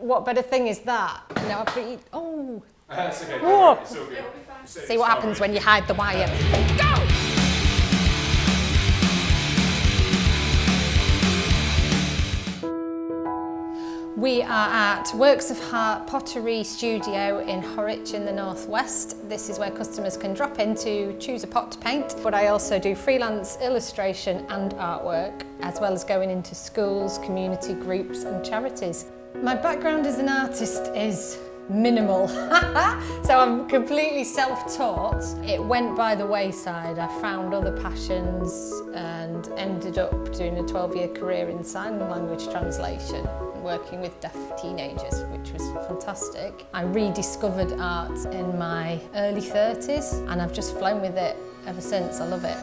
what better thing is that? No, oh. That's okay. Whoa. It's all good. See what happens when you hide the wire. Go! We are at Works of Heart Pottery Studio in Horwich in the northwest. This is where customers can drop in to choose a pot to paint, but I also do freelance illustration and artwork, as well as going into schools, community groups and charities. My background as an artist is minimal, so I'm completely self-taught. It went by the wayside. I found other passions and ended up doing a 12-year career in sign language translation, working with deaf teenagers, which was fantastic. I rediscovered art in my early 30s and I've just flown with it ever since. I love it.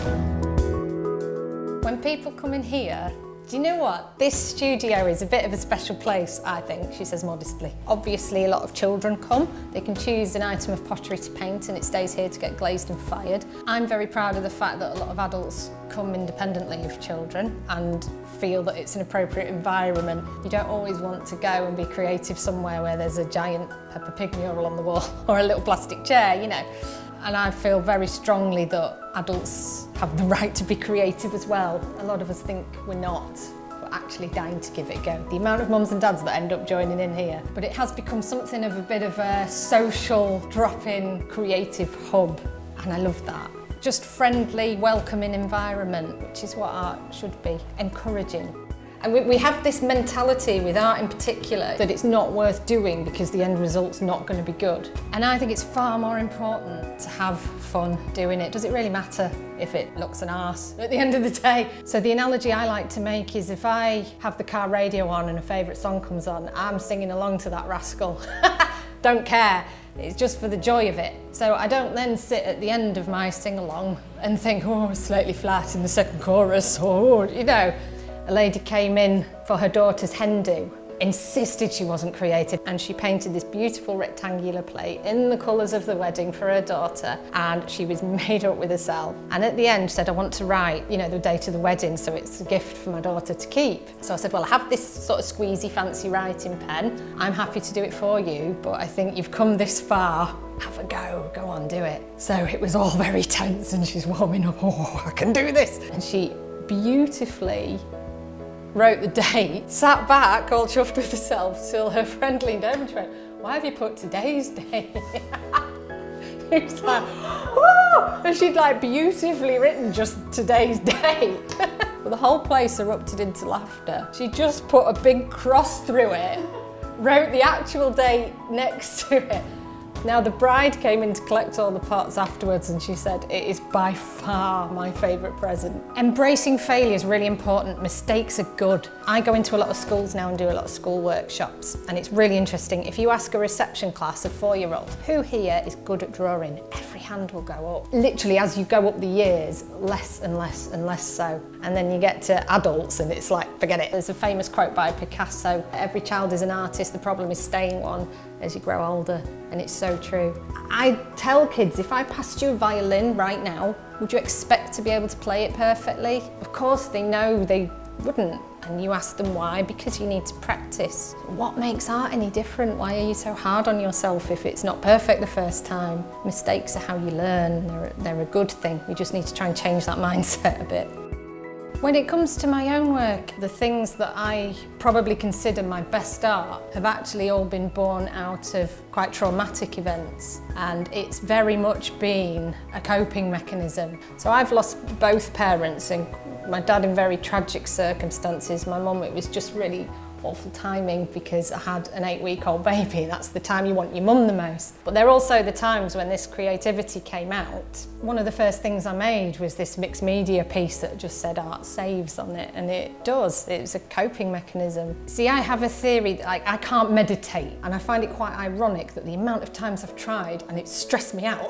When people come in here, do you know what? This studio is a bit of a special place, I think, she says modestly. Obviously, a lot of children come. They can choose an item of pottery to paint and it stays here to get glazed and fired. I'm very proud of the fact that a lot of adults come independently of children and feel that it's an appropriate environment. You don't always want to go and be creative somewhere where there's a giant Peppa Pig mural on the wall or a little plastic chair, you know. And I feel very strongly that adults have the right to be creative as well. A lot of us think we're not, but actually dying to give it a go. The amount of mums and dads that end up joining in here. But it has become something of a bit of a social drop-in creative hub, and I love that. Just friendly, welcoming environment, which is what art should be, encouraging. And we have this mentality with art in particular that it's not worth doing because the end result's not going to be good. And I think it's far more important to have fun doing it. Does it really matter if it looks an arse at the end of the day? So the analogy I like to make is if I have the car radio on and a favourite song comes on, I'm singing along to that rascal. Don't care. It's just for the joy of it. So I don't then sit at the end of my sing-along and think, oh, it's slightly flat in the second chorus, or, you know. A lady came in for her daughter's hen do, insisted she wasn't creative, and she painted this beautiful rectangular plate in the colours of the wedding for her daughter, and she was made up with herself. And at the end said, I want to write, you know, the date of the wedding, so it's a gift for my daughter to keep. So I said, well, I have this sort of squeezy fancy writing pen. I'm happy to do it for you, but I think you've come this far. Have a go on, do it. So it was all very tense and she's warming up, oh, I can do this. And she beautifully wrote the date, sat back all chuffed with herself till her friend leaned over and she went, why have you put today's date? She was like, oh! And she'd like beautifully written just today's date. Well, the whole place erupted into laughter. She just put a big cross through it, wrote the actual date next to it. Now the bride came in to collect all the pots afterwards and she said, it is by far my favourite present. Embracing failure is really important. Mistakes are good. I go into a lot of schools now and do a lot of school workshops, and it's really interesting. If you ask a reception class of 4-year-olds, who here is good at drawing? Every hand will go up. Literally, as you go up the years, less and less and less so. And then you get to adults and it's like, forget it. There's a famous quote by Picasso, every child is an artist, the problem is staying one as you grow older. And it's so true. I tell kids, if I passed you a violin right now, would you expect to be able to play it perfectly? Of course they know they wouldn't. And you ask them why, because you need to practice. What makes art any different? Why are you so hard on yourself if it's not perfect the first time? Mistakes are how you learn, they're a good thing. We just need to try and change that mindset a bit. When it comes to my own work, the things that I probably consider my best art have actually all been born out of quite traumatic events, and it's very much been a coping mechanism. So I've lost both parents, and my dad in very tragic circumstances. My mum, it was just really awful timing because I had an 8-week-old baby. That's the time you want your mum the most. But there are also the times when this creativity came out. One of the first things I made was this mixed media piece that just said art saves on it, and it does. It's a coping mechanism. See, I have a theory that I can't meditate, and I find it quite ironic that the amount of times I've tried and it's stressed me out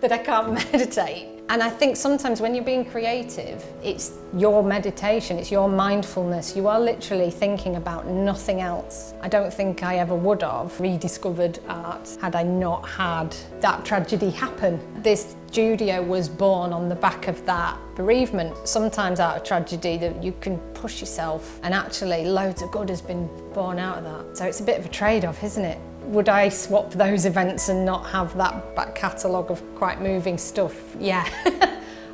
that I can't meditate. And I think sometimes when you're being creative, it's your meditation, it's your mindfulness. You are literally thinking about nothing else. I don't think I ever would have rediscovered art had I not had that tragedy happen. This studio was born on the back of that bereavement. Sometimes out of tragedy that you can push yourself, and actually loads of good has been born out of that. So it's a bit of a trade-off, isn't it? Would I swap those events and not have that back catalogue of quite moving stuff? Yeah,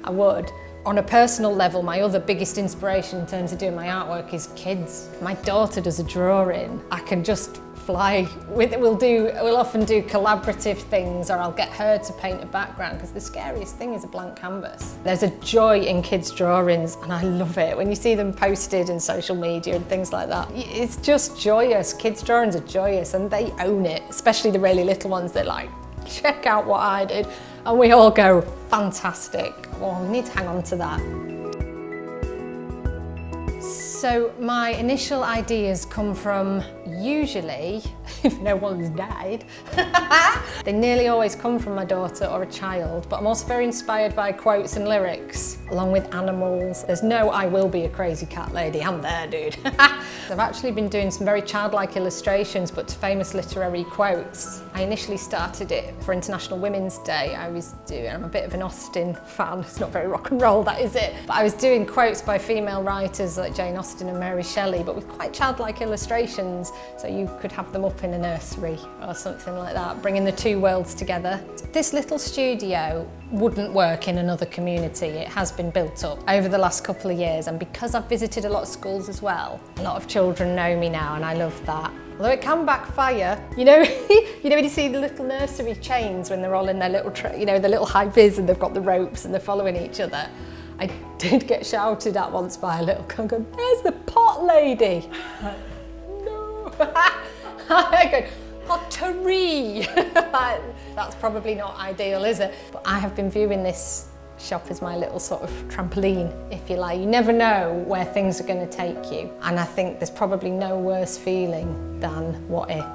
I would. On a personal level, my other biggest inspiration in terms of doing my artwork is kids. My daughter does a drawing. I can just fly with it. We'll often do collaborative things, or I'll get her to paint a background, because the scariest thing is a blank canvas. There's a joy in kids' drawings, and I love it. When you see them posted in social media and things like that, it's just joyous. Kids' drawings are joyous, and they own it, especially the really little ones. They're like, check out what I did. And we all go, fantastic. Well, we need to hang on to that. So my initial ideas come from, usually, if no one's died, they nearly always come from my daughter or a child, but I'm also very inspired by quotes and lyrics, along with animals. There's no I will be a crazy cat lady, I'm there, dude. I've actually been doing some very childlike illustrations, but to famous literary quotes. I initially started it for International Women's Day. I'm a bit of an Austen fan. It's not very rock and roll, that is it. But I was doing quotes by female writers like Jane Austen and Mary Shelley, but with quite childlike illustrations, so you could have them up in a nursery or something like that, bringing the two worlds together. This little studio wouldn't work in another community. It has been built up over the last couple of years, and because I've visited a lot of schools as well, a lot of children know me now, and I love that. Although it can backfire, you know when you see the little nursery chains when they're all in their little, the little high vis, and they've got the ropes and they're following each other. I did get shouted at once by a little kid going, "There's the pot lady." No. I go, pottery. That's probably not ideal, is it? But I have been viewing this shop as my little sort of trampoline, if you like. You never know where things are going to take you. And I think there's probably no worse feeling than what if.